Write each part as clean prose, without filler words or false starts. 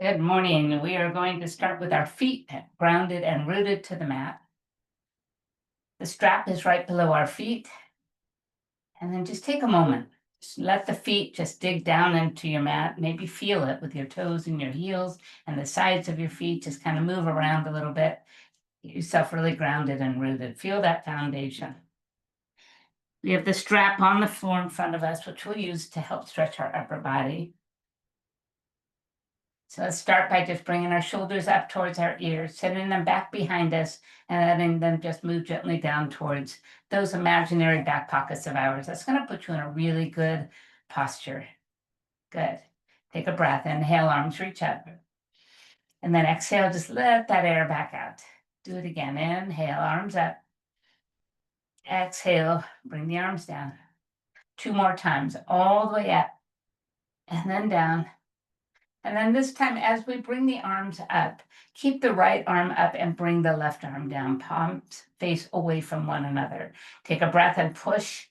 Good morning. We are going to start with our feet grounded and rooted to the mat. The strap is right below our feet. And then just take a moment. Just let the feet just dig down into your mat. Maybe feel it with your toes and your heels and the sides of your feet. Just kind of move around a little bit. Get yourself really grounded and rooted. Feel that foundation. We have the strap on the floor in front of us, which we'll use to help stretch our upper body. So let's start by just bringing our shoulders up towards our ears, sending them back behind us, and letting them just move gently down towards those imaginary back pockets of ours. That's going to put you in a really good posture. Good. Take a breath. Inhale, arms reach up. And then exhale, just let that air back out. Do it again. Inhale, arms up. Exhale, bring the arms down. 2 more times, all the way up and then down. And then this time, as we bring the arms up, keep the right arm up and bring the left arm down, palms face away from one another. Take a breath and push,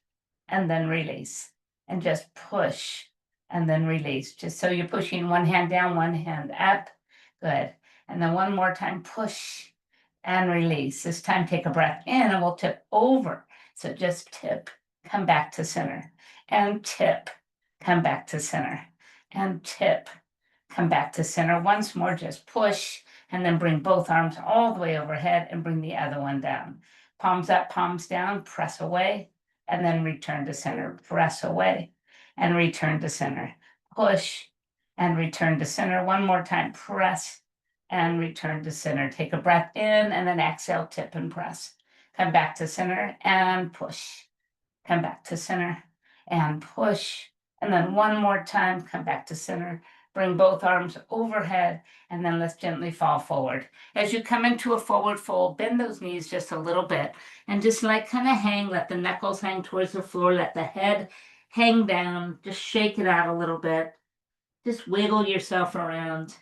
and then release. And just push, and then release. Just so you're pushing one hand down, one hand up. Good. And then one more time, push and release. This time, take a breath in, and we'll tip over. So just tip, come back to center. And tip, come back to center. And tip. Come back to center. Once more, just push, and then bring both arms all the way overhead and bring the other one down. Palms up, palms down, press away, and then return to center. Press away and return to center. Push and return to center. One more time, press and return to center. Take a breath in and then exhale, tip and press. Come back to center and push. Come back to center and push. And then one more time, come back to center. Bring both arms overhead, and then let's gently fall forward. As you come into a forward fold, bend those knees just a little bit, and just like kind of hang, let the knuckles hang towards the floor, let the head hang down, just shake it out a little bit. Just wiggle yourself around.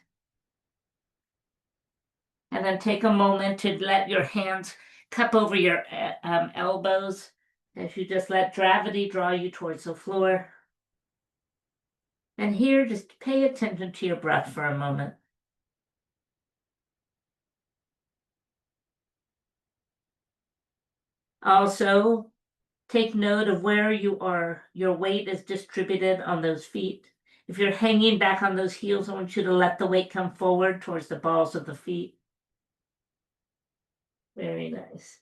And then take a moment to let your hands cup over your elbows as you just let gravity draw you towards the floor. And here, just pay attention to your breath for a moment. Also, take note of where you are. Your weight is distributed on those feet. If you're hanging back on those heels, I want you to let the weight come forward towards the balls of the feet. Very nice.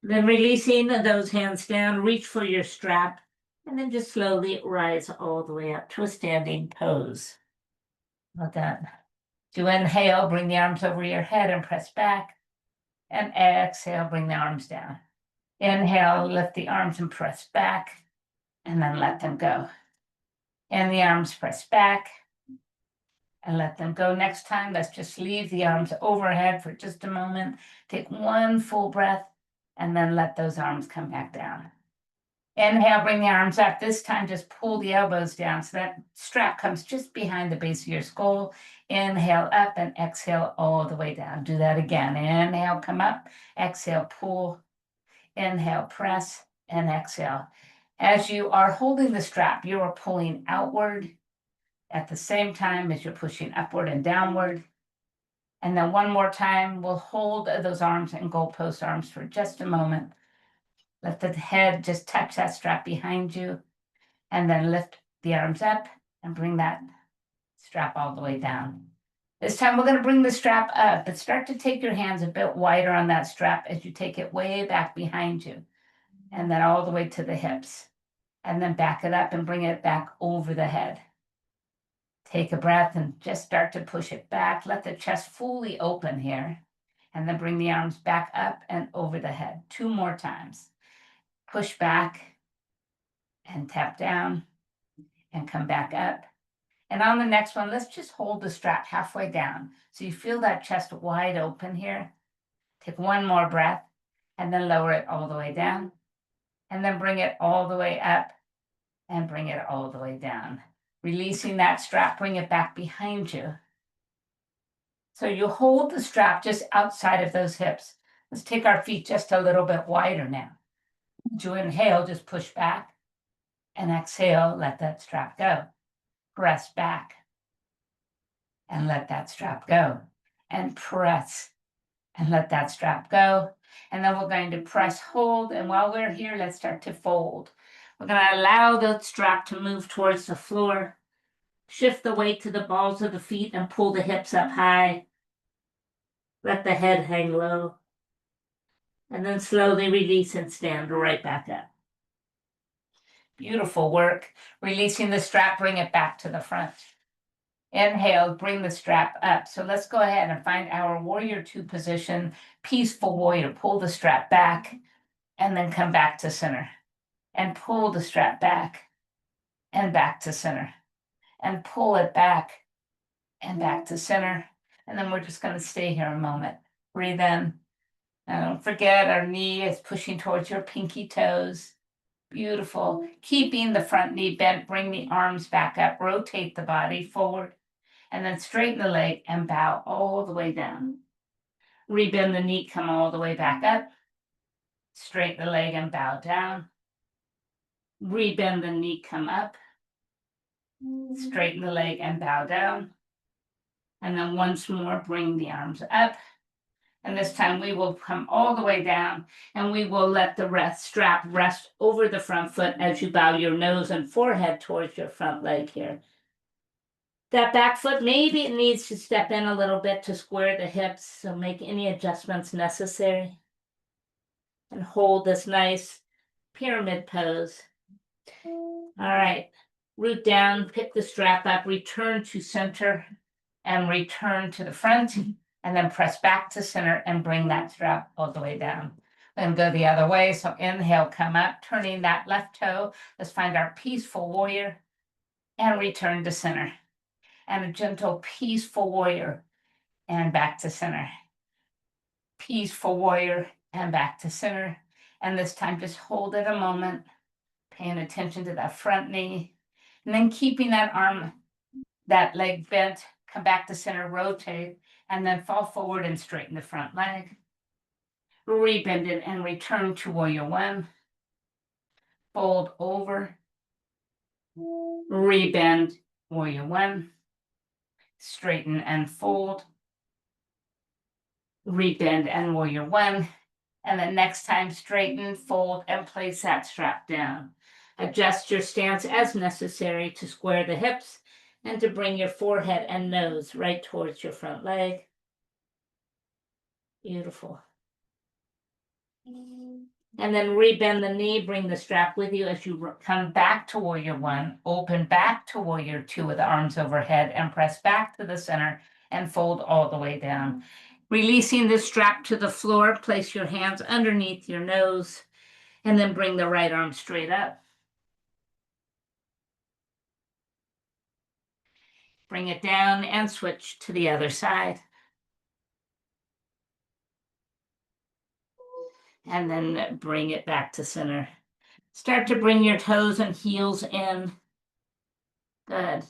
Then releasing those hands down, reach for your strap, and then just slowly rise all the way up to a standing pose. Well done. To inhale, bring the arms over your head and press back. And exhale, bring the arms down. Inhale, lift the arms and press back, and then let them go. And the arms press back, and let them go. Next time, let's just leave the arms overhead for just a moment. Take one full breath, and then let those arms come back down. Inhale, bring the arms up. This time, just pull the elbows down so that strap comes just behind the base of your skull. Inhale up and exhale all the way down. Do that again. Inhale, come up. Exhale, pull. Inhale, press, and exhale. As you are holding the strap, you are pulling outward at the same time as you're pushing upward and downward. And then one more time, we'll hold those arms and goalpost arms for just a moment. Let the head just touch that strap behind you, and then lift the arms up and bring that strap all the way down. This time we're going to bring the strap up, but start to take your hands a bit wider on that strap as you take it way back behind you, and then all the way to the hips, and then back it up and bring it back over the head. Take a breath and just start to push it back. Let the chest fully open here, and then bring the arms back up and over the head. 2 more times. Push back and tap down and come back up. And on the next one, let's just hold the strap halfway down. So you feel that chest wide open here. Take one more breath and then lower it all the way down. And then bring it all the way up and bring it all the way down. Releasing that strap, bring it back behind you. So you hold the strap just outside of those hips. Let's take our feet just a little bit wider now. To inhale, just push back, and exhale, let that strap go. Press back, and let that strap go, and press and let that strap go. And then we're going to press hold. And while we're here, let's start to fold. We're going to allow the strap to move towards the floor. Shift the weight to the balls of the feet and pull the hips up high. Let the head hang low. And then slowly release and stand right back up. Beautiful work. Releasing the strap, bring it back to the front. Inhale, bring the strap up. So let's go ahead and find our warrior two position, peaceful warrior. Pull the strap back and then come back to center. And pull the strap back and back to center. And pull it back and back to center. And then we're just going to stay here a moment. Breathe in. And don't forget, our knee is pushing towards your pinky toes. Beautiful. Keeping the front knee bent, bring the arms back up, rotate the body forward, and then straighten the leg and bow all the way down. Rebend the knee, come all the way back up. Straighten the leg and bow down. Rebend the knee, come up. Straighten the leg and bow down. And then once more, bring the arms up. And this time we will come all the way down and we will let the strap rest over the front foot as you bow your nose and forehead towards your front leg here. That back foot, maybe it needs to step in a little bit to square the hips, so make any adjustments necessary. And hold this nice pyramid pose. All right, root down, pick the strap up, return to center and return to the front. And then press back to center and bring that strap all the way down. Then go the other way. So inhale, come up, turning that left toe. Let's find our peaceful warrior and return to center. And a gentle peaceful warrior and back to center. Peaceful warrior and back to center. And this time just hold it a moment, paying attention to that front knee. And then keeping that arm, that leg bent, come back to center, rotate, and then fall forward and straighten the front leg. Rebend it and return to warrior one. Fold over. Rebend, warrior one. Straighten and fold. Rebend and warrior one. And then next time, straighten, fold, and place that strap down. Adjust your stance as necessary to square the hips and to bring your forehead and nose right towards your front leg. Beautiful. And then rebend the knee, bring the strap with you as you come back to warrior one, open back to warrior two with the arms overhead and press back to the center and fold all the way down. Releasing the strap to the floor, place your hands underneath your nose and then bring the right arm straight up. Bring it down and switch to the other side. And then bring it back to center. Start to bring your toes and heels in. Good.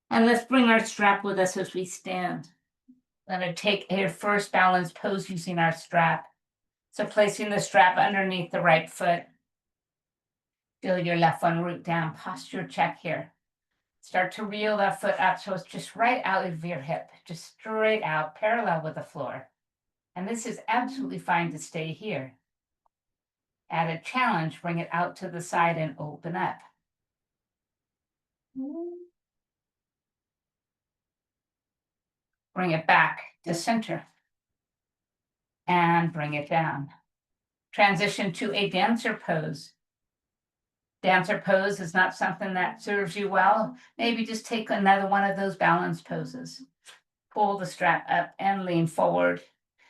And let's bring our strap with us as we stand. We're going to take a first balance pose using our strap. So placing the strap underneath the right foot. Feel your left one root down. Posture check here. Start to reel that foot up so it's just right out of your hip. Just straight out, parallel with the floor. And this is absolutely fine to stay here. Add a challenge, bring it out to the side and open up. Bring it back to center. And bring it down. Transition to a dancer pose. Dancer pose is not something that serves you well. Maybe just take another one of those balance poses. Pull the strap up and lean forward.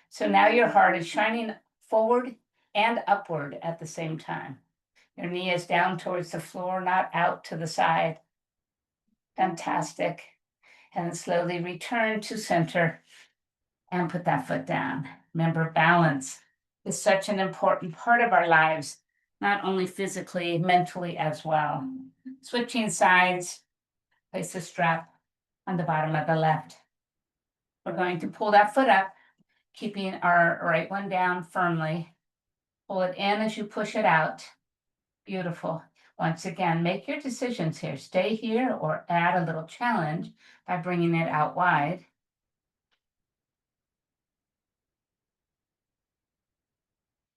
So now your heart is shining forward and upward at the same time. Your knee is down towards the floor, not out to the side. Fantastic. And then slowly return to center and put that foot down. Remember, balance is such an important part of our lives, not only physically, mentally as well. Switching sides, place the strap on the bottom of the left. We're going to pull that foot up, keeping our right one down firmly. Pull it in as you push it out. Beautiful. Once again, make your decisions here. Stay here or add a little challenge by bringing it out wide.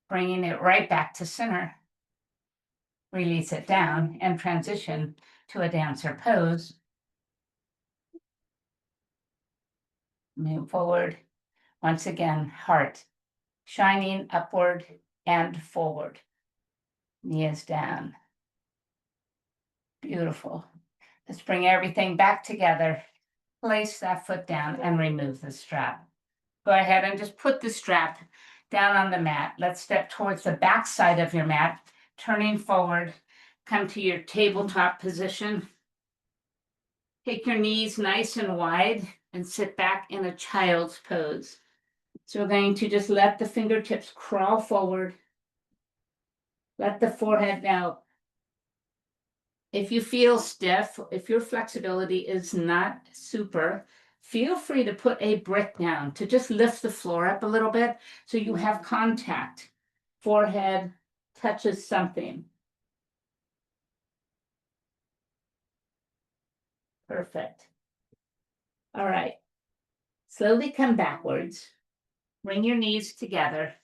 Bringing it right back to center. Release it down and transition to a dancer pose. Move forward. Once again, heart shining upward and forward. Knees down. Beautiful. Let's bring everything back together. Place that foot down and remove the strap. Go ahead and just put the strap down on the mat. Let's step towards the back side of your mat, turning forward. Come to your tabletop position. Take your knees nice and wide and sit back in a child's pose. So we're going to just let the fingertips crawl forward. Let the forehead now. If you feel stiff, if your flexibility is not super, feel free to put a brick down to just lift the floor up a little bit so you have contact. Forehead touches something. Perfect. All right. Slowly come backwards. Bring your knees together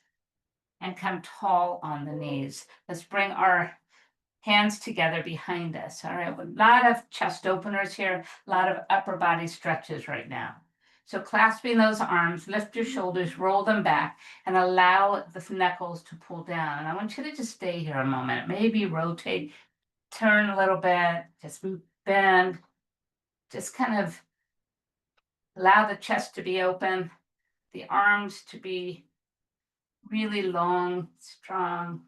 and come tall on the knees. Let's bring our hands together behind us. All right, a lot of chest openers here, a lot of upper body stretches right now. So clasping those arms, lift your shoulders, roll them back, and allow the knuckles to pull down. And I want you to just stay here a moment. Maybe rotate, turn a little bit, just bend, just kind of allow the chest to be open, the arms to be really long, strong.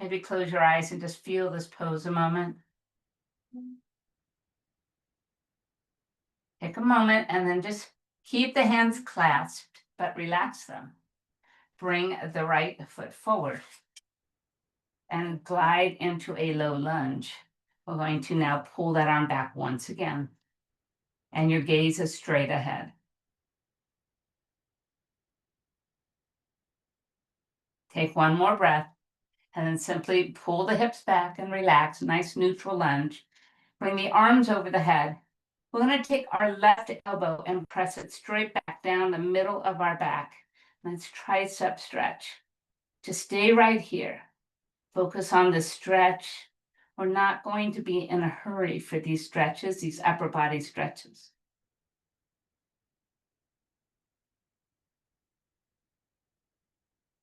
Maybe close your eyes and just feel this pose a moment. Take a moment and then just keep the hands clasped, but relax them. Bring the right foot forward and glide into a low lunge. We're going to now pull that arm back once again, and your gaze is straight ahead. Take one more breath, and then simply pull the hips back and relax. Nice neutral lunge. Bring the arms over the head. We're going to take our left elbow and press it straight back down the middle of our back. Let's tricep stretch. Just stay right here. Focus on the stretch. We're not going to be in a hurry for these stretches, these upper body stretches.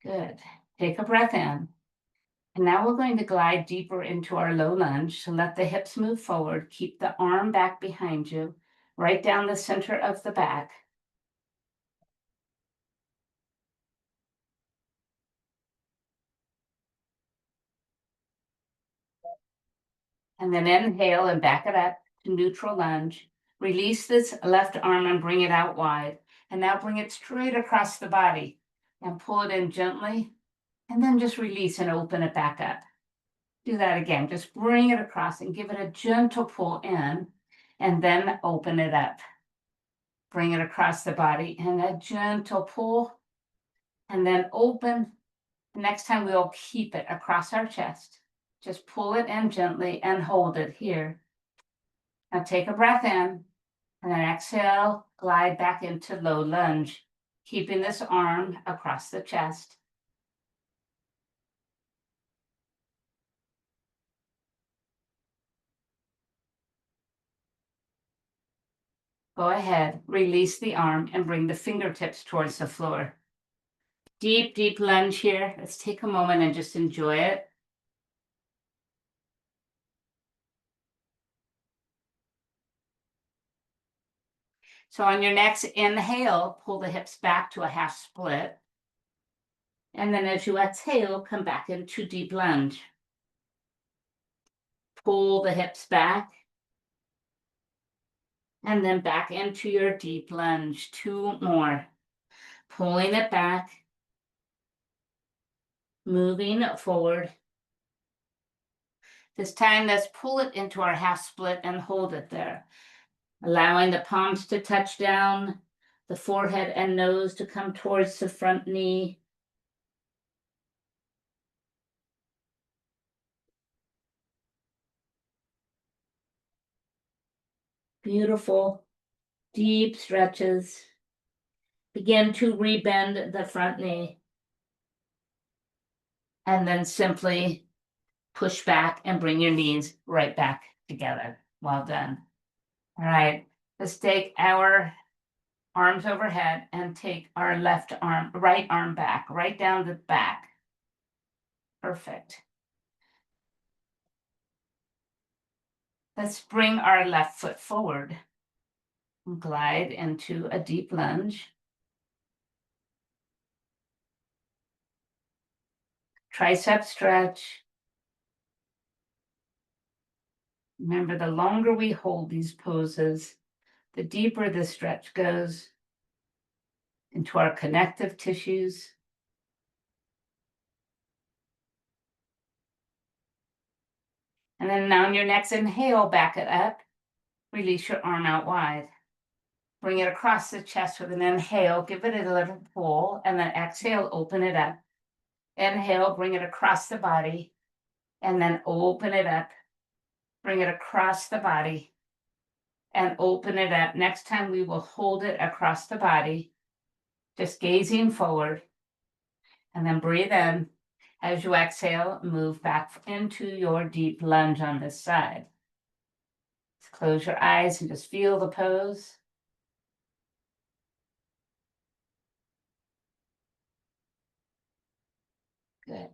Good. Take a breath in. And now we're going to glide deeper into our low lunge. So let the hips move forward. Keep the arm back behind you, right down the center of the back. And then inhale and back it up to neutral lunge. Release this left arm and bring it out wide. And now bring it straight across the body and pull it in gently. And then just release and open it back up. Do that again. Just bring it across and give it a gentle pull in and then open it up. Bring it across the body and a gentle pull and then open. Next time we'll keep it across our chest. Just pull it in gently and hold it here. Now take a breath in and then exhale, glide back into low lunge, keeping this arm across the chest. Go ahead, release the arm and bring the fingertips towards the floor. Deep, deep lunge here. Let's take a moment and just enjoy it. So on your next inhale, pull the hips back to a half split. And then as you exhale, come back into deep lunge. Pull the hips back. And then back into your deep lunge. 2 more. Pulling it back. Moving forward. This time, let's pull it into our half split and hold it there. Allowing the palms to touch down, the forehead and nose to come towards the front knee. Beautiful, deep stretches. Begin to rebend the front knee. And then simply push back and bring your knees right back together. Well done. All right, let's take our arms overhead and take our right arm back, right down the back. Perfect. Let's bring our left foot forward and glide into a deep lunge. Tricep stretch. Remember, the longer we hold these poses, the deeper the stretch goes into our connective tissues. And then on your next inhale, back it up. Release your arm out wide. Bring it across the chest with an inhale, give it a little pull, and then exhale, open it up. Inhale, bring it across the body, and then open it up. Bring it across the body, and open it up. Next time we will hold it across the body, just gazing forward, and then breathe in. As you exhale, move back into your deep lunge on this side. Close your eyes and just feel the pose. Good.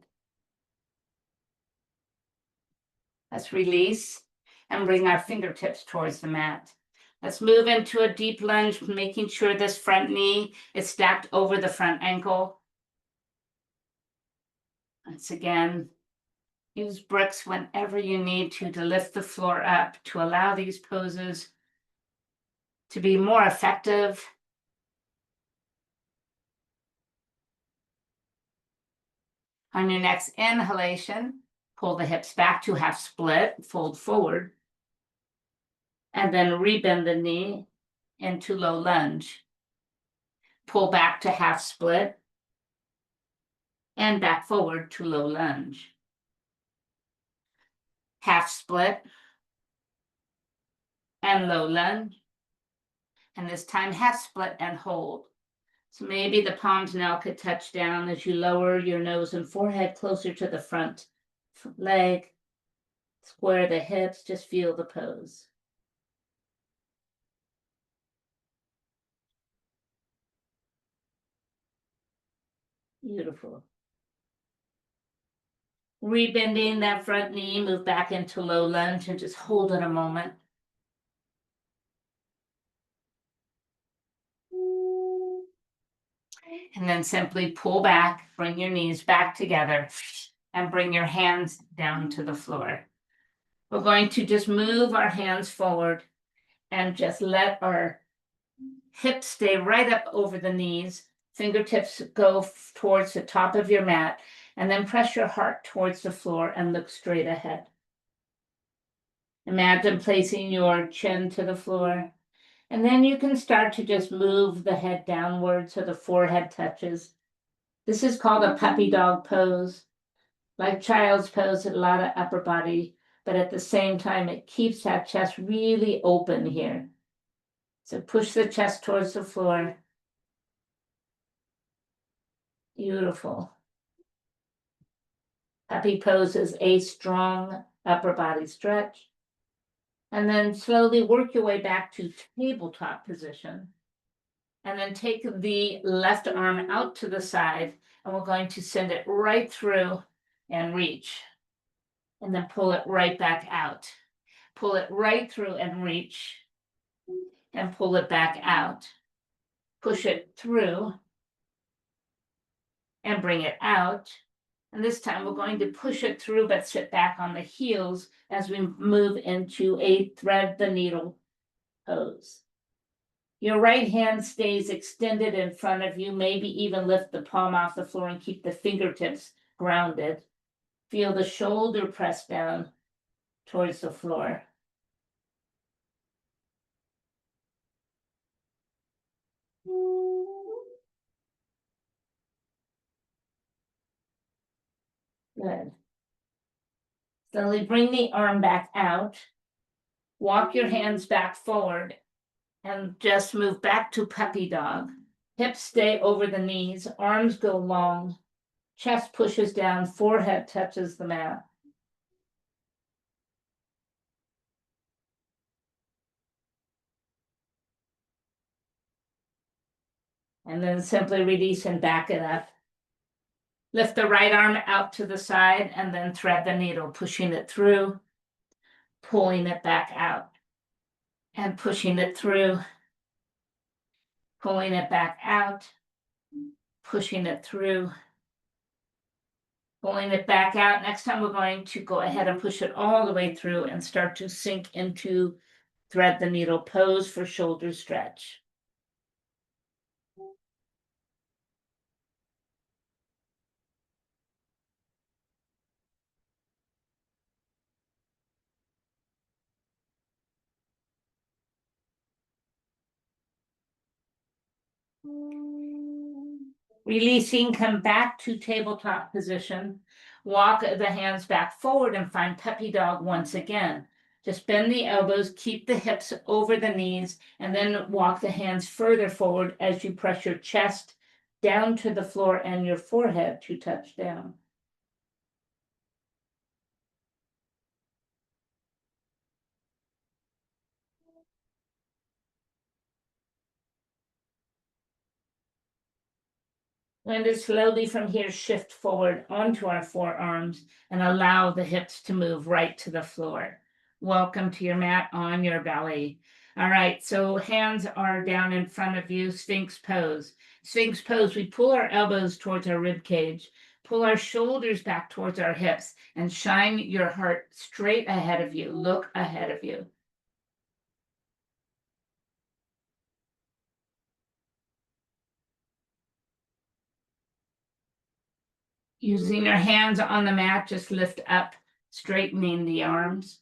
Let's release and bring our fingertips towards the mat. Let's move into a deep lunge, making sure this front knee is stacked over the front ankle. Once again, use bricks whenever you need to lift the floor up to allow these poses to be more effective. On your next inhalation, pull the hips back to half split, fold forward, and then rebend the knee into low lunge. Pull back to half split and back forward to low lunge. Half split and low lunge. And this time half split and hold. So maybe the palms now could touch down as you lower your nose and forehead closer to the front leg. Square the hips, just feel the pose. Beautiful. Rebending that front knee, move back into low lunge and just hold it a moment. And then simply pull back, bring your knees back together, and bring your hands down to the floor. We're going to just move our hands forward and just let our hips stay right up over the knees. Fingertips go towards the top of your mat, and then press your heart towards the floor and look straight ahead. Imagine placing your chin to the floor, and then you can start to just move the head downward so the forehead touches. This is called a puppy dog pose. Like child's pose, a lot of upper body, but at the same time, it keeps that chest really open here. So push the chest towards the floor. Beautiful. Puppy pose is a strong upper body stretch. And then slowly work your way back to tabletop position. And then take the left arm out to the side, and we're going to send it right through and reach. And then pull it right back out. Pull it right through and reach. And pull it back out. Push it through and bring it out. And this time we're going to push it through, but sit back on the heels as we move into a thread the needle pose. Your right hand stays extended in front of you, maybe even lift the palm off the floor and keep the fingertips grounded. Feel the shoulder press down towards the floor. Good. Slowly bring the arm back out. Walk your hands back forward and just move back to puppy dog. Hips stay over the knees, arms go long, chest pushes down, forehead touches the mat. And then simply release and back it up. Lift the right arm out to the side and then thread the needle, pushing it through, pulling it back out, and pushing it through, pulling it back out, pushing it through, pulling it back out. Next time we're going to go ahead and push it all the way through and start to sink into thread the needle pose for shoulder stretch. Releasing, come back to tabletop position. Walk the hands back forward and find puppy dog once again. Just bend the elbows, keep the hips over the knees, and then walk the hands further forward as you press your chest down to the floor and your forehead to touch down. And to slowly from here shift forward onto our forearms and allow the hips to move right to the floor. Welcome to your mat on your belly. All right, so hands are down in front of you, Sphinx pose. Sphinx pose, we pull our elbows towards our rib cage, pull our shoulders back towards our hips, and shine your heart straight ahead of you. Look ahead of you. Using your hands on the mat, just lift up, straightening the arms.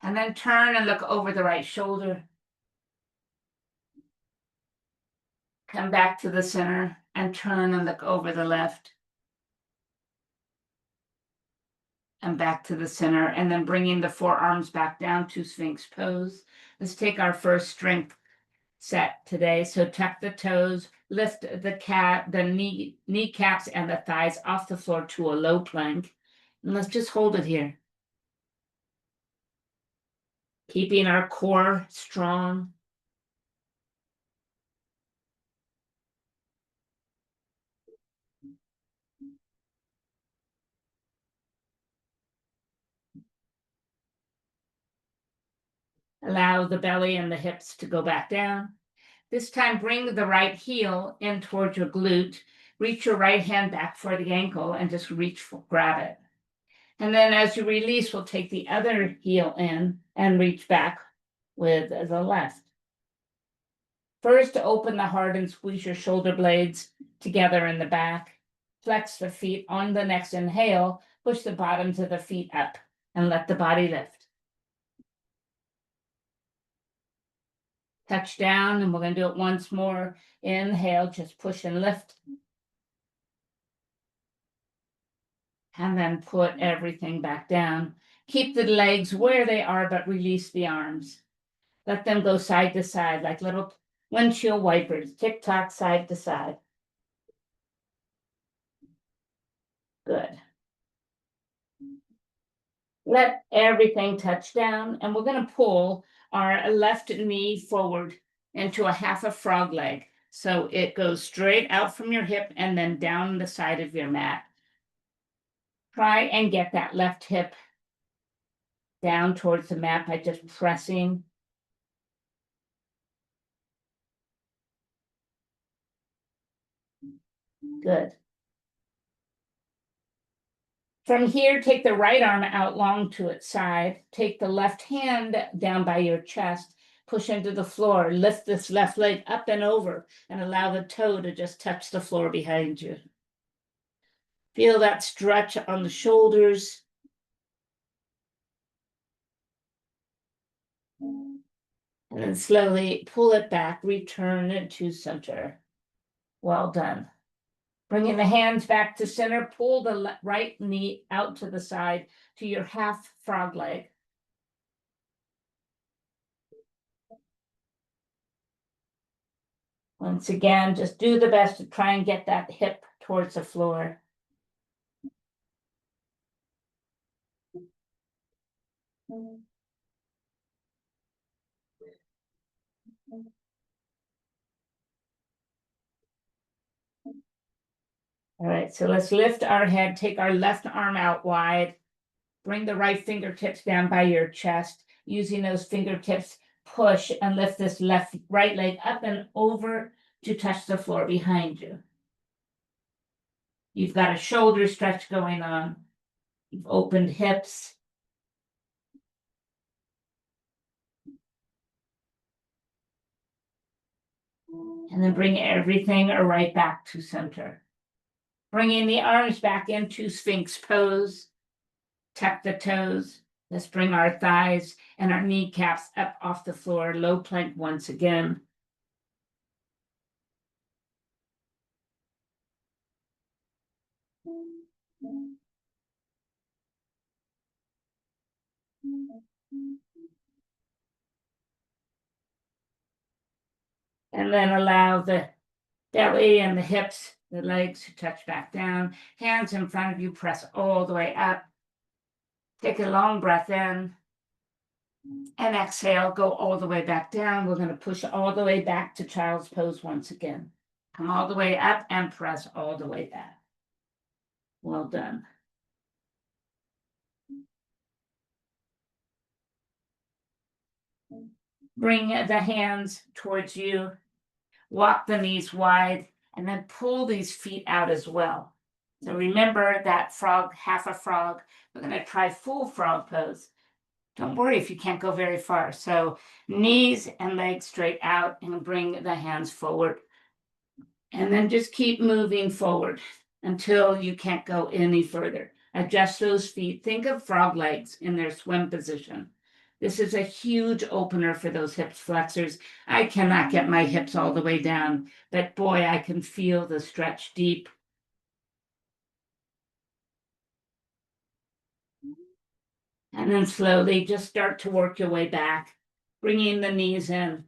And then turn and look over the right shoulder. Come back to the center and turn and look over the left. And back to the center, and then bringing the forearms back down to Sphinx pose. Let's take our first strength set today. So tuck the toes, lift the kneecaps and the thighs off the floor to a low plank. And let's just hold it here. Keeping our core strong. Allow the belly and the hips to go back down. This time, bring the right heel in towards your glute. Reach your right hand back for the ankle and just grab it. And then as you release, we'll take the other heel in and reach back with the left. First, open the heart and squeeze your shoulder blades together in the back. Flex the feet on the next inhale. Push the bottoms of the feet up and let the body lift. Touch down, and we're going to do it once more. Inhale, just push and lift. And then put everything back down. Keep the legs where they are, but release the arms. Let them go side to side like little windshield wipers. Tick-tock, side to side. Good. Let everything touch down, and we're going to pull our left knee forward into a half a frog leg. So it goes straight out from your hip and then down the side of your mat. Try and get that left hip down towards the mat by just pressing. Good. From here, take the right arm out long to its side. Take the left hand down by your chest. Push into the floor. Lift this left leg up and over and allow the toe to just touch the floor behind you. Feel that stretch on the shoulders. And then slowly pull it back, return it to center. Well done. Bringing the hands back to center, pull the right knee out to the side to your half frog leg. Once again, just do the best to try and get that hip towards the floor. All right, so let's lift our head, take our left arm out wide, bring the right fingertips down by your chest, using those fingertips, push and lift this right leg up and over to touch the floor behind you. You've got a shoulder stretch going on. You've opened hips. And then bring everything right back to center. Bringing the arms back into Sphinx pose. Tuck the toes. Let's bring our thighs and our kneecaps up off the floor. Low plank once again. And then allow the belly and the hips, the legs to touch back down. Hands in front of you, press all the way up. Take a long breath in. And exhale, go all the way back down. We're going to push all the way back to child's pose once again. Come all the way up and press all the way back. Well done. Bring the hands towards you. Walk the knees wide and then pull these feet out as well. So remember that frog, half a frog. We're going to try full frog pose. Don't worry if you can't go very far. So knees and legs straight out and bring the hands forward. And then just keep moving forward until you can't go any further. Adjust those feet. Think of frog legs in their swim position. This is a huge opener for those hips flexors. I cannot get my hips all the way down, but boy, I can feel the stretch deep. And then slowly just start to work your way back, bringing the knees in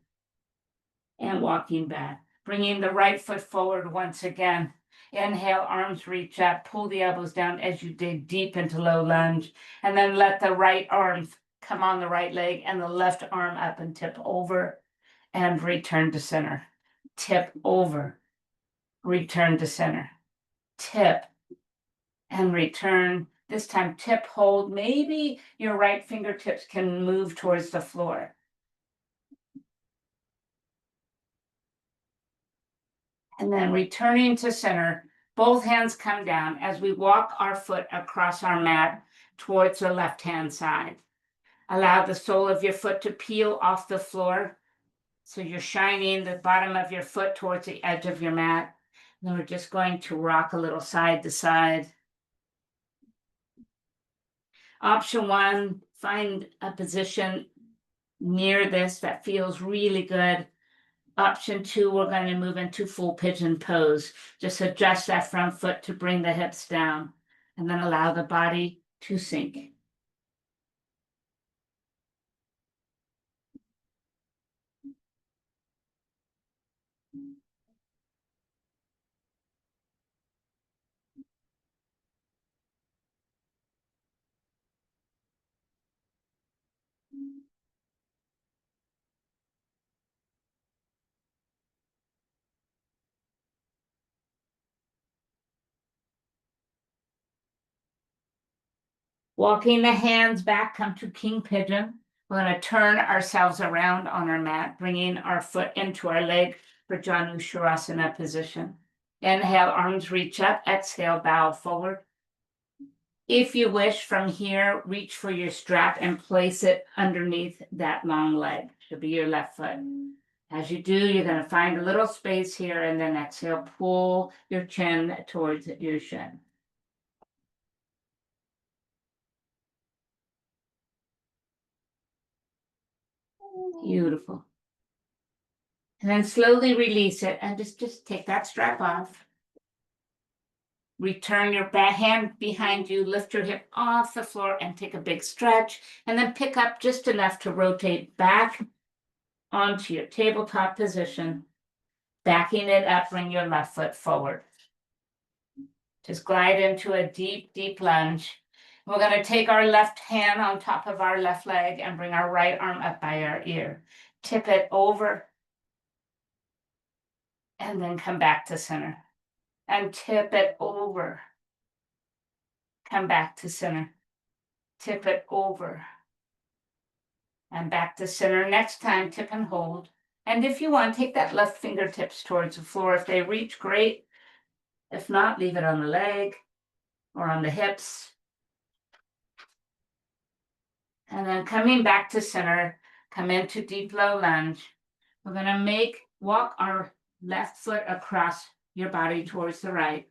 and walking back. Bringing the right foot forward once again. Inhale, arms reach up, pull the elbows down as you dig deep into low lunge, and then let the right arm come on the right leg and the left arm up and tip over and return to center. Tip over, return to center. Tip and return. This time tip, hold. Maybe your right fingertips can move towards the floor. And then returning to center, both hands come down as we walk our foot across our mat towards the left-hand side. Allow the sole of your foot to peel off the floor. So you're shining the bottom of your foot towards the edge of your mat. Then we're just going to rock a little side to side. Option one, find a position near this that feels really good. Option two, we're going to move into full pigeon pose. Just adjust that front foot to bring the hips down and then allow the body to sink. Walking the hands back, come to king pigeon. We're going to turn ourselves around on our mat, bringing our foot into our leg for Janu Shavasana position. Inhale, arms reach up. Exhale, bow forward. If you wish, from here, reach for your strap and place it underneath that long leg. Should be your left foot. As you do, you're going to find a little space here and then exhale, pull your chin towards your shin. Beautiful. And then slowly release it and just take that strap off. Return your back hand behind you, lift your hip off the floor and take a big stretch. And then pick up just enough to rotate back onto your tabletop position. Backing it up, bring your left foot forward. Just glide into a deep, deep lunge. We're going to take our left hand on top of our left leg and bring our right arm up by our ear. Tip it over and then come back to center. And tip it over. Come back to center. Tip it over. And back to center. Next time, tip and hold. And if you want, take that left fingertips towards the floor. If they reach, great. If not, leave it on the leg or on the hips. And then coming back to center, come into deep low lunge. We're going to walk our left foot across your body towards the right.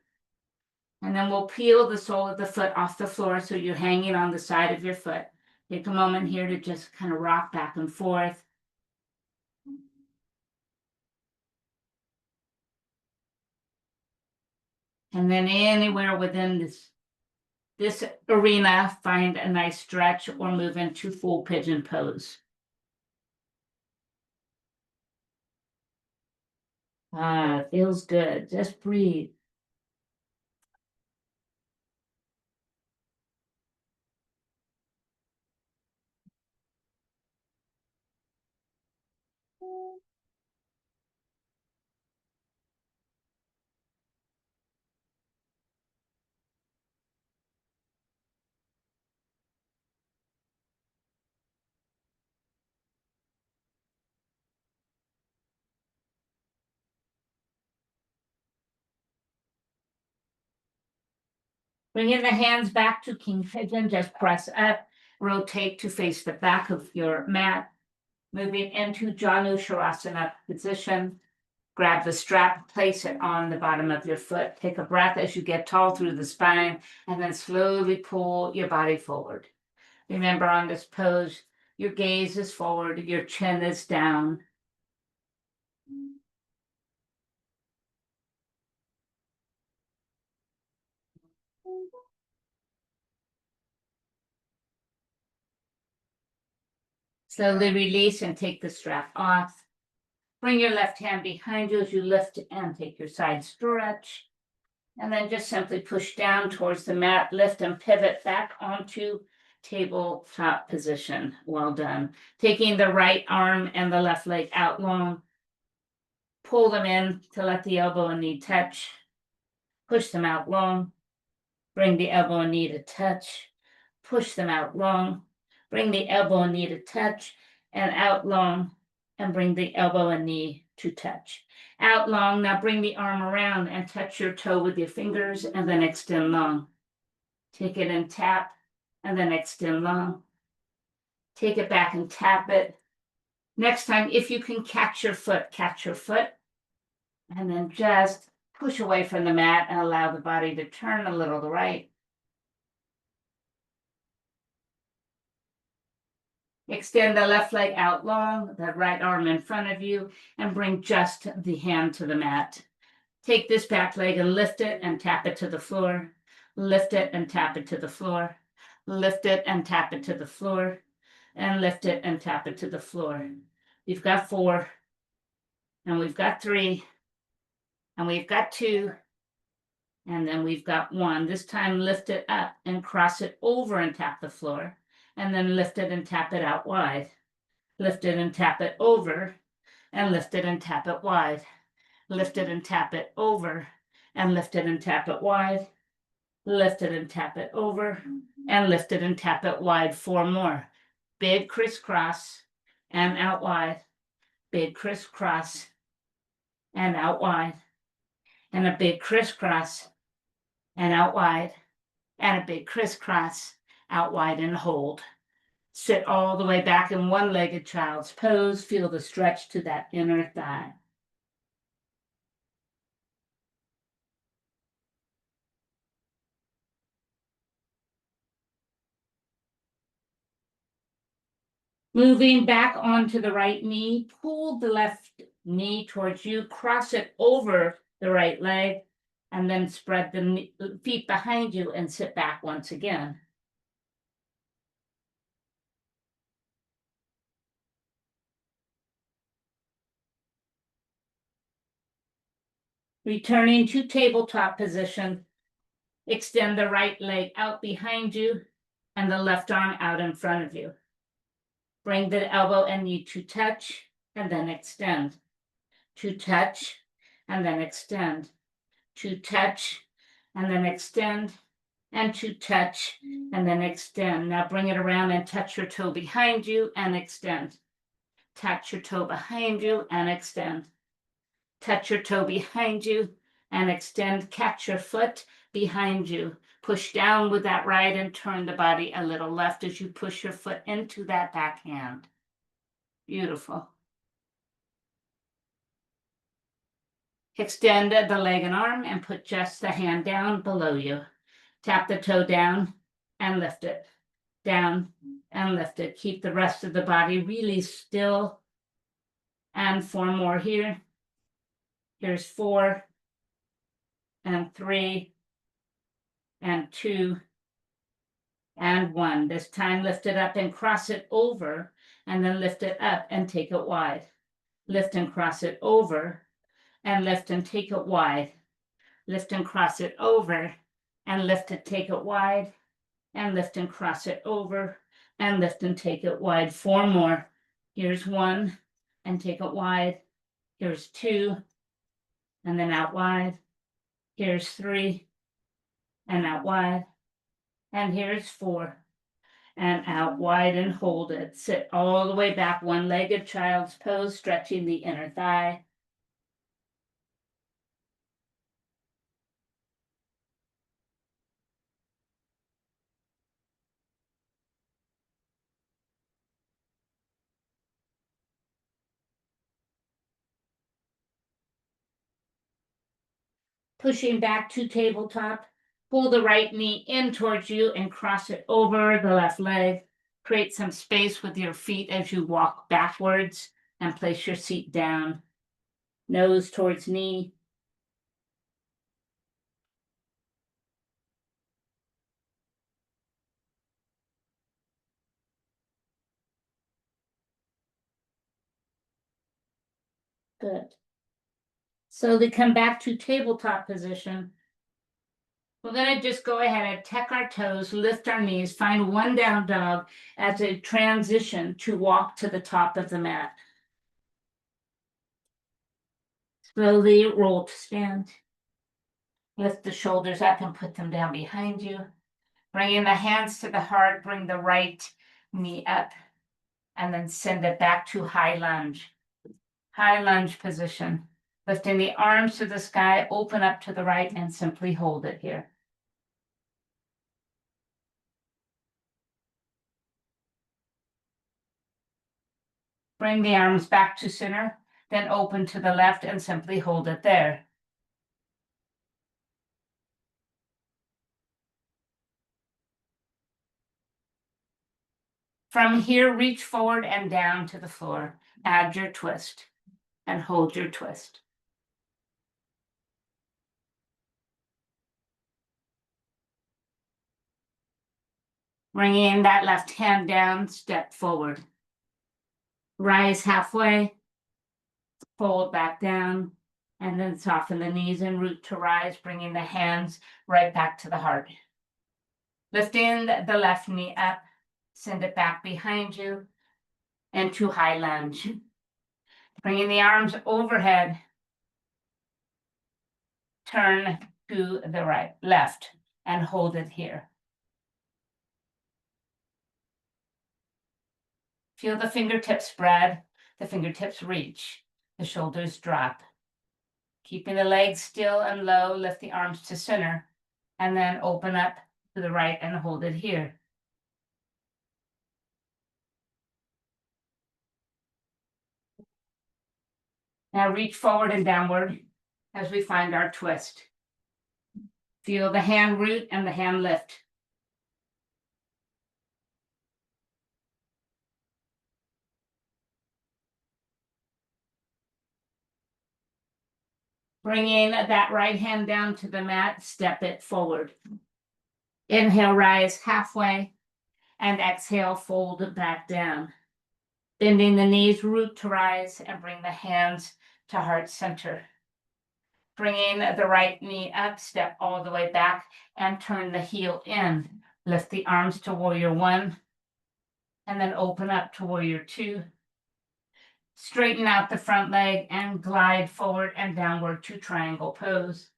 And then we'll peel the sole of the foot off the floor so you're hanging on the side of your foot. Take a moment here to just kind of rock back and forth. And then anywhere within this arena, find a nice stretch or move into full pigeon pose. Feels good. Just breathe. Bringing the hands back to King Pigeon, just press up, rotate to face the back of your mat. Moving into Janu Shavasana position. Grab the strap, place it on the bottom of your foot. Take a breath as you get tall through the spine, and then slowly pull your body forward. Remember, on this pose, your gaze is forward, your chin is down. Slowly release and take the strap off. Bring your left hand behind you as you lift and take your side stretch. And then just simply push down towards the mat, lift and pivot back onto tabletop position. Well done. Taking the right arm and the left leg out long. Pull them in to let the elbow and knee touch. Push them out long. Bring the elbow and knee to touch. Push them out long. Bring the elbow and knee to touch and out long, and bring the elbow and knee to touch. Out long, now bring the arm around and touch your toe with your fingers and then extend long. Take it and tap and then extend long. Take it back and tap it. Next time, if you can catch your foot. And then just push away from the mat and allow the body to turn a little to the right. Extend the left leg out long, the right arm in front of you, and bring just the hand to the mat. Take this back leg and lift it and tap it to the floor. Lift it and tap it to the floor. Lift it and tap it to the floor. And lift it and tap it to the floor. We've got 4, and we've got 3, and we've got 2, and then we've got 1. This time lift it up and cross it over and tap the floor. And then lift it and tap it out wide. Lift it and tap it over, and lift it and tap it wide. Lift it and tap it over, and lift it and tap it wide. Lift it and tap it over, and lift it and tap it wide. 4 more. Big crisscross and out wide. Big crisscross and out wide. And a big crisscross and out wide. And a big crisscross out wide, and hold. Sit all the way back in one-legged child's pose. Feel the stretch to that inner thigh. Moving back onto the right knee, pull the left knee towards you, cross it over the right leg, and then spread the feet behind you and sit back once again. Returning to tabletop position, extend the right leg out behind you and the left arm out in front of you. Bring the elbow and knee to touch and then extend. To touch and then extend. To touch and then extend. And to touch and then extend. Now bring it around and touch your toe behind you and extend. Touch your toe behind you and extend. Touch your toe behind you and extend. Catch your foot behind you. Push down with that right and turn the body a little left as you push your foot into that backhand. Beautiful. Extend the leg and arm and put just the hand down below you. Tap the toe down and lift it. Down and lift it. Keep the rest of the body really still. And 4 more here. Here's 4 and 3 and 2 and 1. This time lift it up and cross it over and then lift it up and take it wide. Lift and cross it over and lift and take it wide. Lift and cross it over and lift it, take it wide and lift and cross it over and lift and take it wide. 4 more. Here's 1 and take it wide. Here's 2 and then out wide. Here's 3 and out wide. And here's 4 and out wide and hold it. Sit all the way back, one-legged child's pose, stretching the inner thigh. Pushing back to tabletop, pull the right knee in towards you and cross it over the left leg. Create some space with your feet as you walk backwards and place your seat down. Nose towards knee. Good. Slowly come back to tabletop position. We're going to just go ahead and tuck our toes, lift our knees, find one down dog as a transition to walk to the top of the mat. Slowly roll to stand. Lift the shoulders up and put them down behind you. Bringing the hands to the heart, bring the right knee up and then send it back to high lunge. High lunge position. Lifting the arms to the sky, open up to the right and simply hold it here. Bring the arms back to center, then open to the left and simply hold it there. From here, reach forward and down to the floor. Add your twist and hold your twist. Bringing that left hand down, step forward. Rise halfway, fold back down, and then soften the knees and root to rise, bringing the hands right back to the heart. Lifting the left knee up, send it back behind you, and to high lunge. Bringing the arms overhead, turn to the right, left, and hold it here. Feel the fingertips spread, the fingertips reach, the shoulders drop. Keeping the legs still and low, lift the arms to center, and then open up to the right and hold it here. Now reach forward and downward as we find our twist. Feel the hand root and the hand lift. Bringing that right hand down to the mat, step it forward. Inhale, rise halfway, and exhale, fold it back down. Bending the knees, root to rise, and bring the hands to heart center. Bringing the right knee up, step all the way back and turn the heel in. Lift the arms to warrior one, and then open up to warrior two. Straighten out the front leg and glide forward and downward to triangle pose.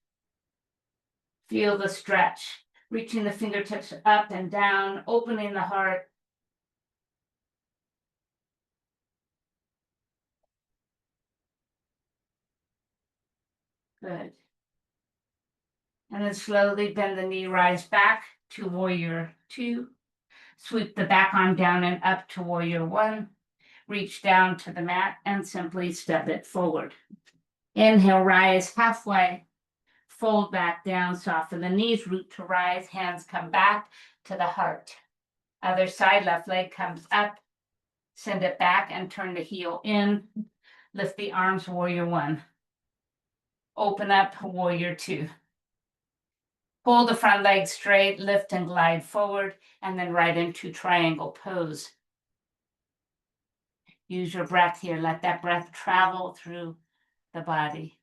Feel the stretch, reaching the fingertips up and down, opening the heart. Good. And then slowly bend the knee, rise back to warrior two. Sweep the back arm down and up to warrior one. Reach down to the mat and simply step it forward. Inhale, rise halfway. Fold back down, soften the knees, root to rise, hands come back to the heart. Other side, left leg comes up. Send it back and turn the heel in. Lift the arms, warrior one. Open up, warrior two. Pull the front leg straight, lift and glide forward, and then right into triangle pose. Use your breath here. Let that breath travel through the body.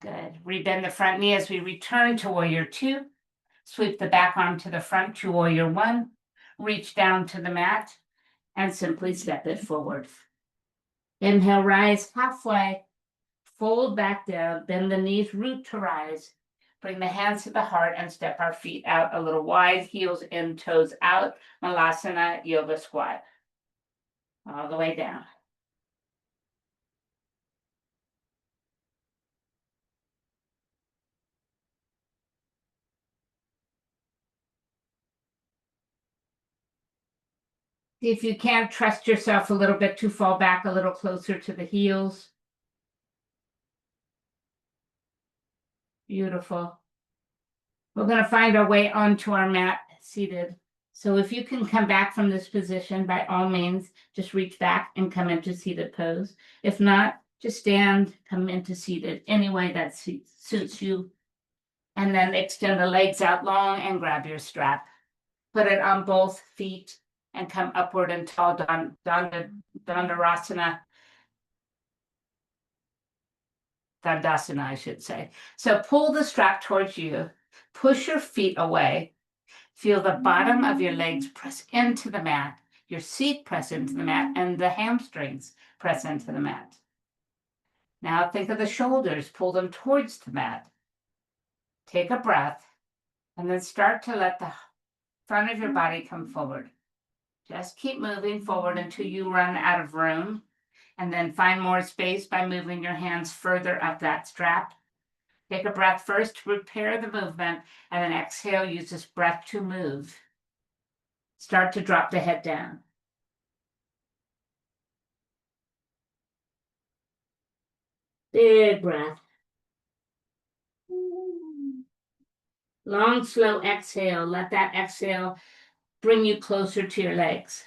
Good. Rebend the front knee as we return to warrior two. Sweep the back arm to the front to warrior one. Reach down to the mat and simply step it forward. Inhale, rise halfway. Fold back down, bend the knees, root to rise. Bring the hands to the heart and step our feet out a little wide, heels in, toes out. Malasana yoga squat. All the way down. If you can't trust yourself a little bit to fall back a little closer to the heels. Beautiful. We're going to find our way onto our mat seated. So if you can come back from this position, by all means, just reach back and come into seated pose. If not, just stand, come into seated, any way that suits you. And then extend the legs out long and grab your strap. Put it on both feet and come upward and tall Dandasana, I should say. So pull the strap towards you, push your feet away. Feel the bottom of your legs press into the mat, your seat press into the mat, and the hamstrings press into the mat. Now think of the shoulders, pull them towards the mat. Take a breath, and then start to let the front of your body come forward. Just keep moving forward until you run out of room, and then find more space by moving your hands further up that strap. Take a breath first to prepare the movement, and then exhale, use this breath to move. Start to drop the head down. Big breath. Long, slow exhale. Let that exhale bring you closer to your legs.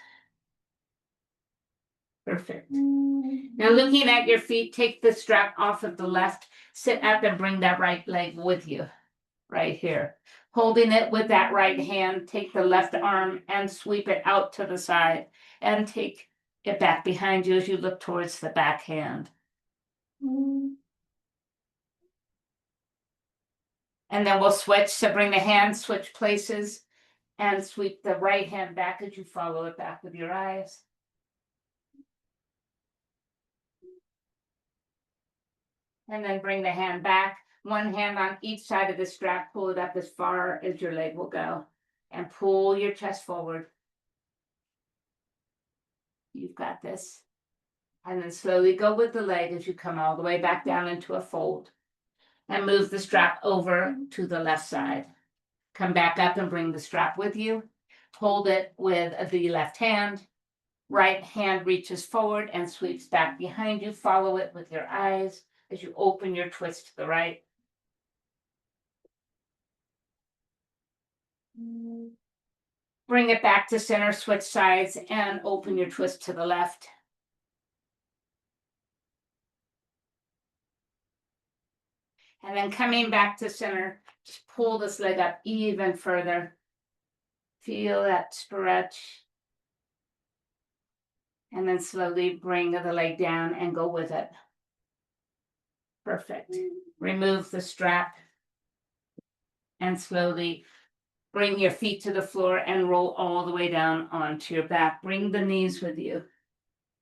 Perfect. Now looking at your feet, take the strap off of the left, sit up and bring that right leg with you, right here. Holding it with that right hand, take the left arm and sweep it out to the side and take it back behind you as you look towards the back hand. And then we'll switch, so bring the hand, switch places, and sweep the right hand back as you follow it back with your eyes. And then bring the hand back, one hand on each side of the strap, pull it up as far as your leg will go, and pull your chest forward. You've got this. And then slowly go with the leg as you come all the way back down into a fold. And move the strap over to the left side. Come back up and bring the strap with you. Hold it with the left hand. Right hand reaches forward and sweeps back behind you. Follow it with your eyes as you open your twist to the right. Bring it back to center, switch sides, and open your twist to the left. And then coming back to center, just pull this leg up even further. Feel that stretch. And then slowly bring the leg down and go with it. Perfect. Remove the strap and slowly bring your feet to the floor and roll all the way down onto your back. Bring the knees with you.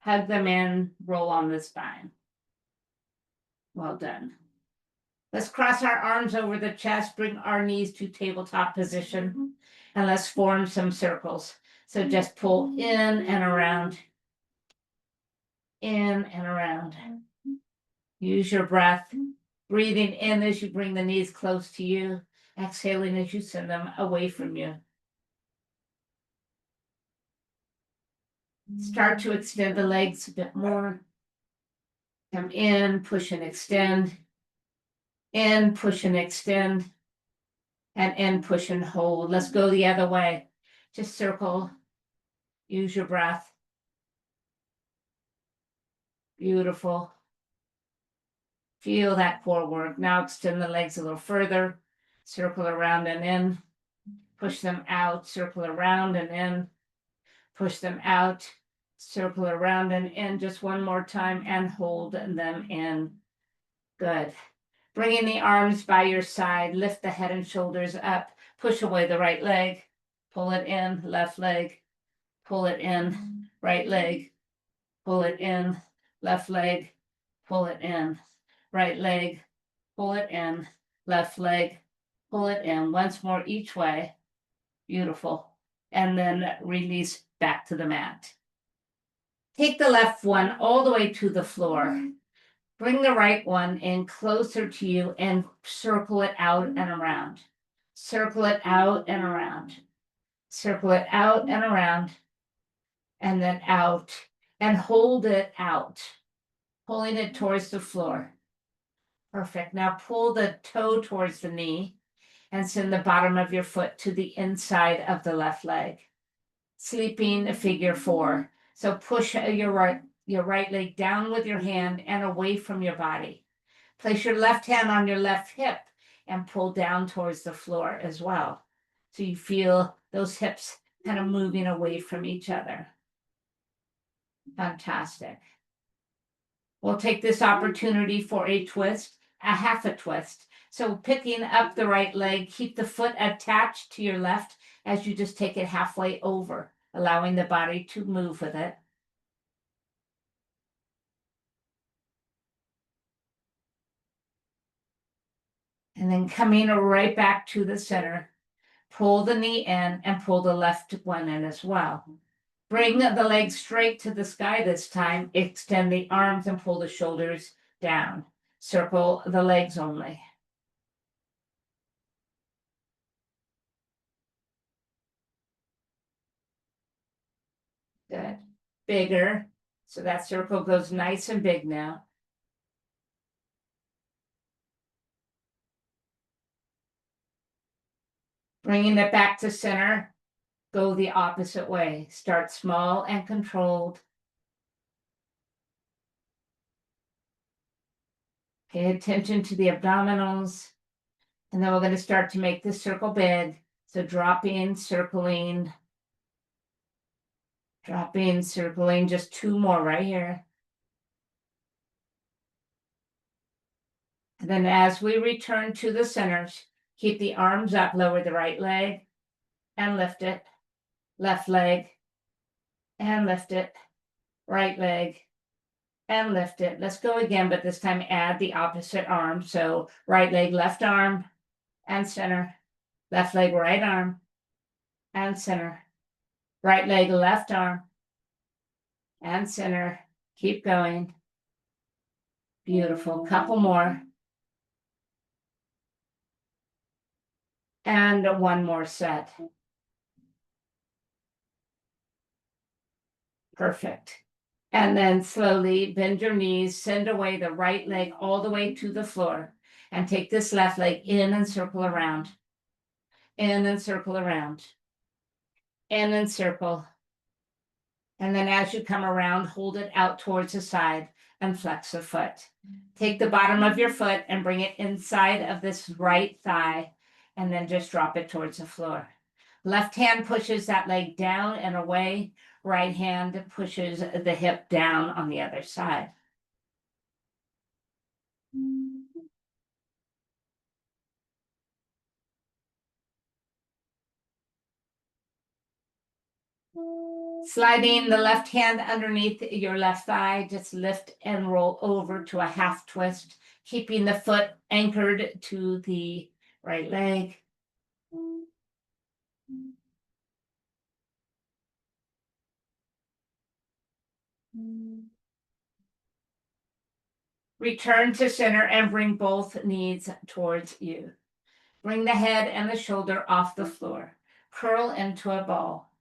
Hug them in, roll on the spine. Well done. Let's cross our arms over the chest, bring our knees to tabletop position, and let's form some circles. So just pull in and around, in and around. Use your breath, breathing in as you bring the knees close to you, exhaling as you send them away from you. Start to extend the legs a bit more. Come in, push and extend. In, push and extend. And in, push and hold. Let's go the other way. Just circle. Use your breath. Beautiful. Feel that core work. Now extend the legs a little further. Circle around and in. Push them out. Circle around and in. Push them out. Circle around and in. Just one more time and hold them in. Good. Bringing the arms by your side. Lift the head and shoulders up. Push away the right leg. Pull it in. Left leg. Pull it in. Right leg. Pull it in. Left leg. Pull it in. Right leg, pull it in, left leg, pull it in, once more each way. Beautiful. And then release back to the mat. Take the left one all the way to the floor. Bring the right one in closer to you and circle it out and around. Circle it out and around. Circle it out and around. And then out. And hold it out. Pulling it towards the floor. Perfect. Now pull the toe towards the knee and send the bottom of your foot to the inside of the left leg. Sleeping figure 4. So push your right leg down with your hand and away from your body. Place your left hand on your left hip and pull down towards the floor as well. So you feel those hips kind of moving away from each other. Fantastic. We'll take this opportunity for a twist. A half a twist. So picking up the right leg, keep the foot attached to your left as you just take it halfway over, allowing the body to move with it. And then coming right back to the center, pull the knee in and pull the left one in as well. Bring the legs straight to the sky this time. Extend the arms and pull the shoulders down. Circle the legs only. Good. Bigger. So that circle goes nice and big now. Bringing it back to center. Go the opposite way. Start small and controlled. Pay attention to the abdominals. And then we're going to start to make this circle big. So dropping, circling, dropping, circling. Just 2 more right here. And then as we return to the centers, keep the arms up, lower the right leg and lift it. Left leg and lift it. Right leg and lift it. Let's go again, but this time add the opposite arm. So right leg, left arm and center. Left leg, right arm and center. Right leg, left arm and center. Keep going. Beautiful. Couple more. And one more set. Perfect. And then slowly bend your knees, send away the right leg all the way to the floor. And take this left leg in and circle around. In and circle around. In and circle. And then as you come around, hold it out towards the side and flex the foot. Take the bottom of your foot and bring it inside of this right thigh. And then just drop it towards the floor. Left hand pushes that leg down and away. Right hand pushes the hip down on the other side. Sliding the left hand underneath your left thigh, just lift and roll over to a half twist, keeping the foot anchored to the right leg. Return to center and bring both knees towards you. Bring the head and the shoulder off the floor. Curl into a ball.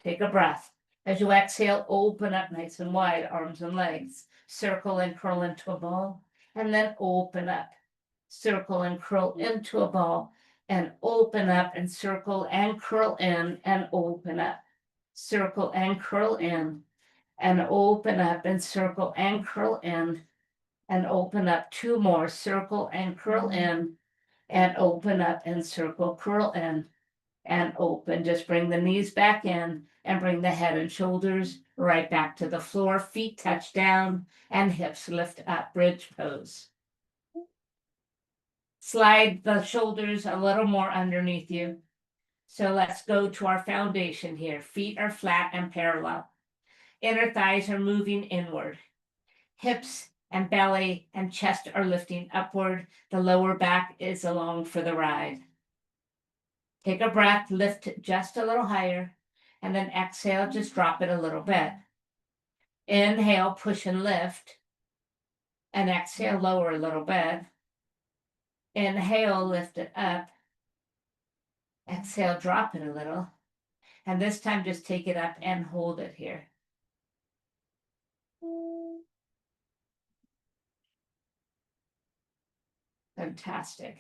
Take a breath. As you exhale, open up nice and wide, arms and legs. Circle and curl into a ball, and then open up. Circle and curl into a ball, and open up, and circle and curl in, and open up. Circle and curl in, and open up, and circle and curl in, and open up. Two more. Circle and curl in, and open up, and circle, curl in, and open. Just bring the knees back in and bring the head and shoulders right back to the floor. Feet touch down and hips lift up. Bridge pose. Slide the shoulders a little more underneath you. So let's go to our foundation here. Feet are flat and parallel. Inner thighs are moving inward. Hips and belly and chest are lifting upward. The lower back is along for the ride. Take a breath, lift just a little higher, and then exhale, just drop it a little bit. Inhale, push and lift, and exhale, lower a little bit. Inhale, lift it up. Exhale, drop it a little. And this time, just take it up and hold it here. Fantastic.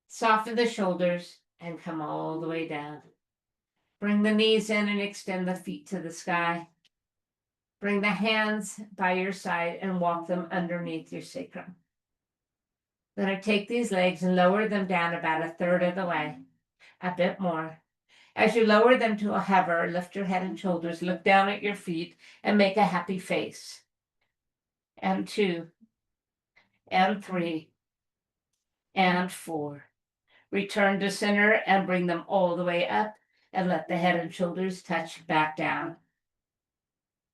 Soften the shoulders and come all the way down. Bring the knees in and extend the feet to the sky. Bring the hands by your side and walk them underneath your sacrum. Then take these legs and lower them down about a third of the way, a bit more. As you lower them to a hover, lift your head and shoulders, look down at your feet, and make a happy face. And 2, and 3, and 4. Return to center and bring them all the way up, and let the head and shoulders touch back down.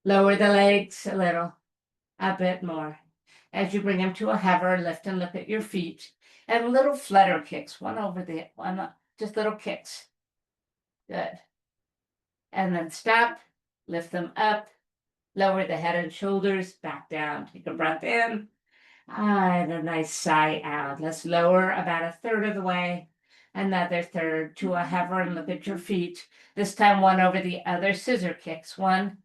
Lower the legs a little, a bit more. As you bring them to a hover, lift and look at your feet, and little flutter kicks, one over the one, just little kicks. Good. And then stop, lift them up, lower the head and shoulders, back down. Take a breath in, and a nice sigh out. Let's lower about a third of the way, another third to a hover, and look at your feet. This time one over the other, scissor kicks, 1,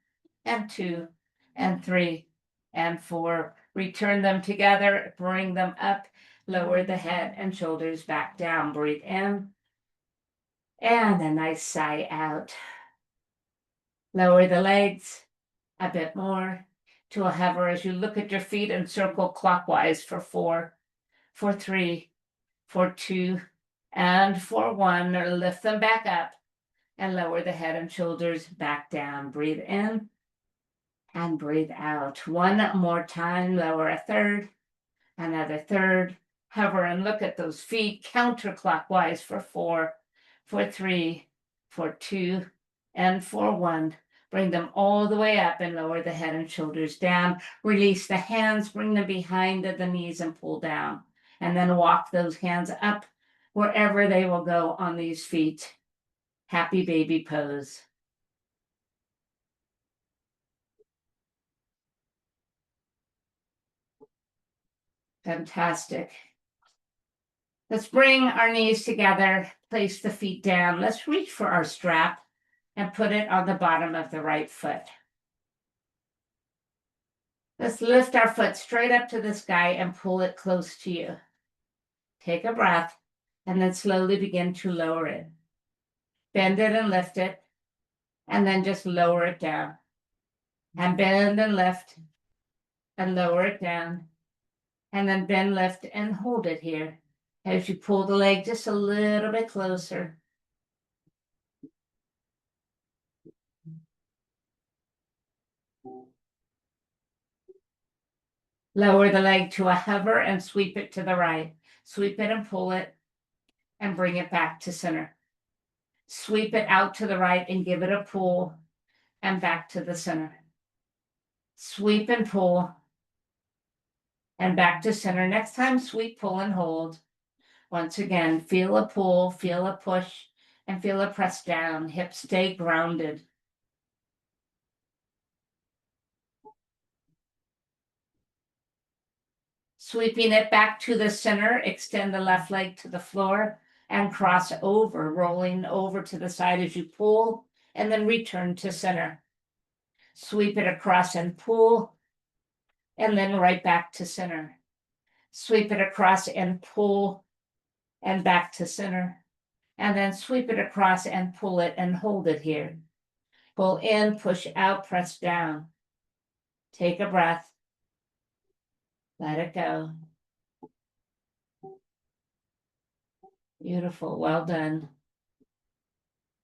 and 2, and 3, and 4. Return them together, bring them up, lower the head and shoulders back down. Breathe in, and a nice sigh out. Lower the legs a bit more to a hover as you look at your feet and circle clockwise for 4, for 3, for 2, and for 1. Lift them back up and lower the head and shoulders back down. Breathe in and breathe out. One more time. Lower a third, another third. Hover and look at those feet counterclockwise for 4, for 3, for 2, and for 1. Bring them all the way up and lower the head and shoulders down. Release the hands, bring them behind the knees and pull down. And then walk those hands up wherever they will go on these feet. Happy baby pose. Fantastic. Let's bring our knees together, place the feet down. Let's reach for our strap and put it on the bottom of the right foot. Let's lift our foot straight up to the sky and pull it close to you. Take a breath and then slowly begin to lower it. Bend it and lift it, and then just lower it down. And bend and lift and lower it down. And then bend, lift, and hold it here as you pull the leg just a little bit closer. Lower the leg to a hover and sweep it to the right. Sweep it and pull it and bring it back to center. Sweep it out to the right and give it a pull and back to the center. Sweep and pull and back to center. Next time, sweep, pull, and hold. Once again, feel a pull, feel a push, and feel a press down. Hips stay grounded. Sweeping it back to the center, extend the left leg to the floor and cross over, rolling over to the side as you pull, and then return to center. Sweep it across and pull, and then right back to center. Sweep it across and pull, and back to center. And then sweep it across and pull it and hold it here. Pull in, push out, press down. Take a breath. Let it go. Beautiful, well done.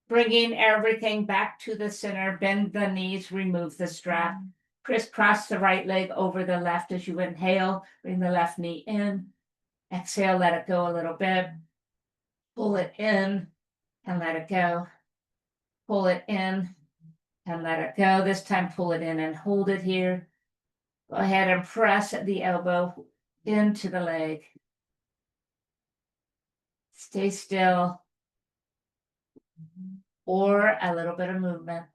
Bringing everything back to the center, bend the knees, remove the strap. Crisscross the right leg over the left as you inhale, bring the left knee in. Exhale, let it go a little bit. Pull it in and let it go. Pull it in and let it go. This time, pull it in and hold it here. Go ahead and press the elbow into the leg. Stay still. Or a little bit of movement.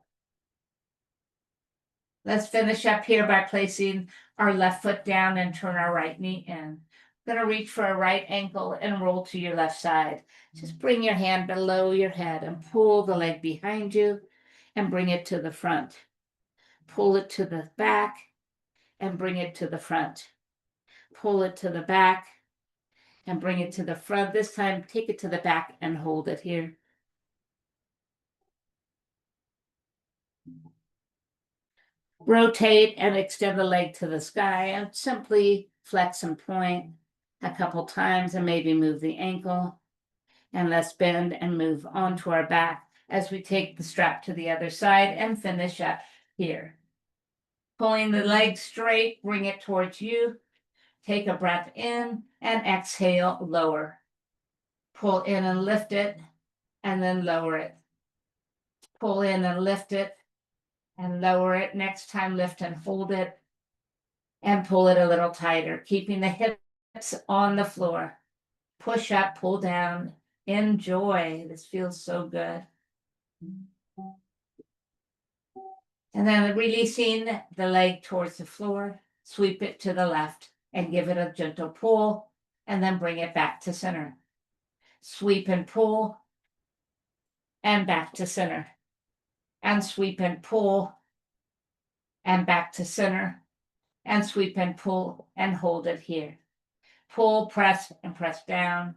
Let's finish up here by placing our left foot down and turn our right knee in. Going to reach for a right ankle and roll to your left side. Just bring your hand below your head and pull the leg behind you and bring it to the front. Pull it to the back and bring it to the front. Pull it to the back and bring it to the front. This time, take it to the back and hold it here. Rotate and extend the leg to the sky and simply flex and point a couple times and maybe move the ankle. And let's bend and move onto our back as we take the strap to the other side and finish up here. Pulling the leg straight, bring it towards you. Take a breath in and exhale, lower. Pull in and lift it and then lower it. Pull in and lift it and lower it. Next time, lift and hold it and pull it a little tighter, keeping the hips on the floor. Push up, pull down, enjoy. This feels so good. And then releasing the leg towards the floor, sweep it to the left and give it a gentle pull, and then bring it back to center. Sweep and pull, and back to center. And sweep and pull, and back to center. And sweep and pull, and hold it here. Pull, press, and press down.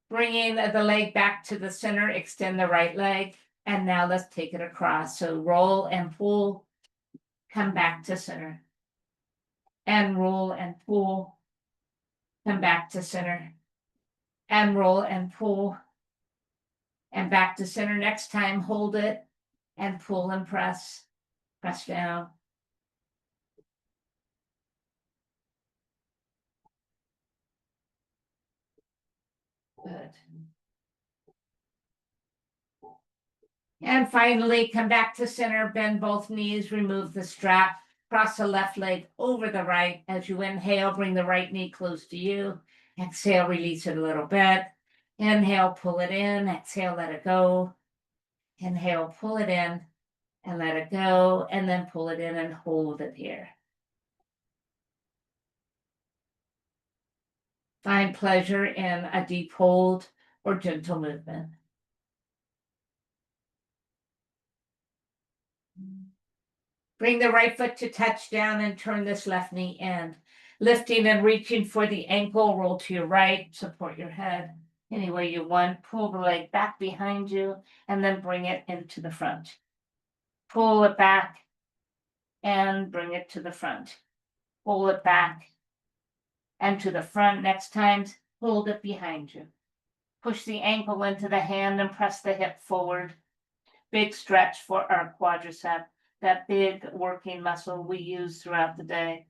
Bringing the leg back to the center, extend the right leg. And now let's take it across. So roll and pull, come back to center. And roll and pull, come back to center. And roll and pull, and back to center. Next time, hold it and pull and press down. Good. And finally, come back to center, bend both knees, remove the strap, cross the left leg over the right. As you inhale, bring the right knee close to you. Exhale, release it a little bit. Inhale, pull it in. Exhale, let it go. Inhale, pull it in and let it go. And then pull it in and hold it here. Find pleasure in a deep hold or gentle movement. Bring the right foot to touch down and turn this left knee in. Lifting and reaching for the ankle, roll to your right, support your head any way you want. Pull the leg back behind you and then bring it into the front. Pull it back and bring it to the front. Pull it back and to the front. Next time, hold it behind you. Push the ankle into the hand and press the hip forward. big stretch for our quadricep, that big working muscle we use throughout the day.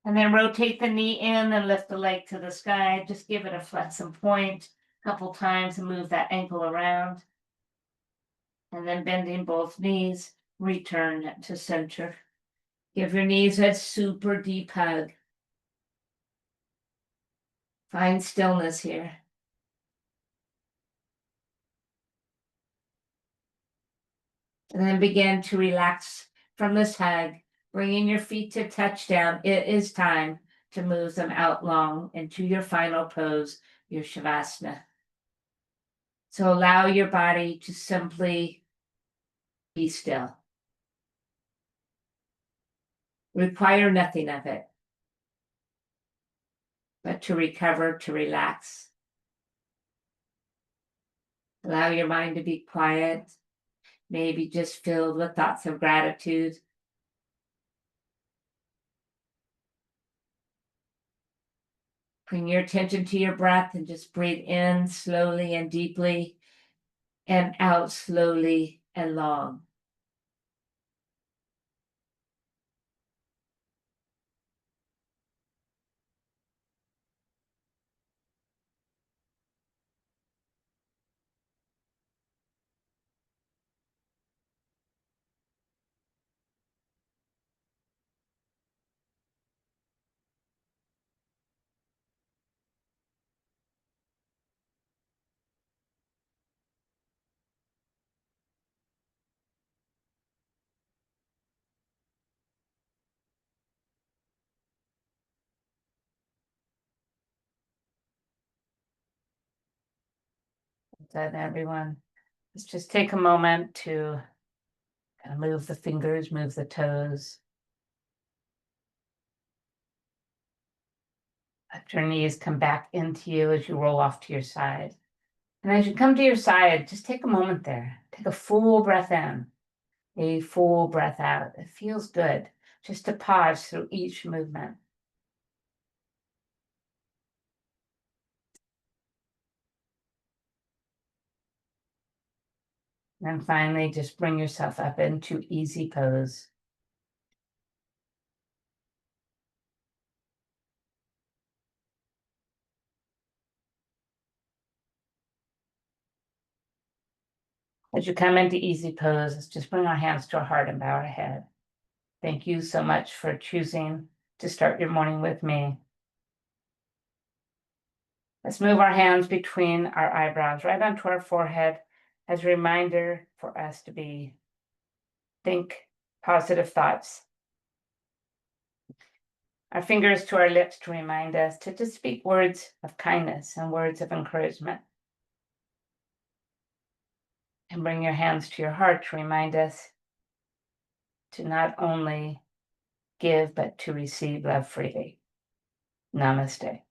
And then rotate the knee in and lift the leg to the sky. Just give it a flexion point a couple times and move that ankle around. And then bending both knees, return to center. Give your knees a super deep hug. Find stillness here. And then begin to relax from this hug, bringing your feet to touchdown. It is time to move them out long into your final pose, your Shavasana. So allow your body to simply be still. Require nothing of it, but to recover, to relax. Allow your mind to be quiet, maybe just filled with thoughts of gratitude. Bring your attention to your breath and just breathe in slowly and deeply and out slowly and long. Then everyone, let's just take a moment to kind of move the fingers, move the toes. Let your knees come back into you as you roll off to your side. And as you come to your side, just take a moment there. Take a full breath in, a full breath out. It feels good just to pause through each movement. And finally, just bring yourself up into easy pose. As you come into easy pose, let's just bring our hands to our heart and bow our head. Thank you so much for choosing to start your morning with me. Let's move our hands between our eyebrows, right onto our forehead, as a reminder for us to think positive thoughts. Our fingers to our lips to remind us to just speak words of kindness and words of encouragement. And bring your hands to your heart to remind us to not only give, but to receive love freely. Namaste.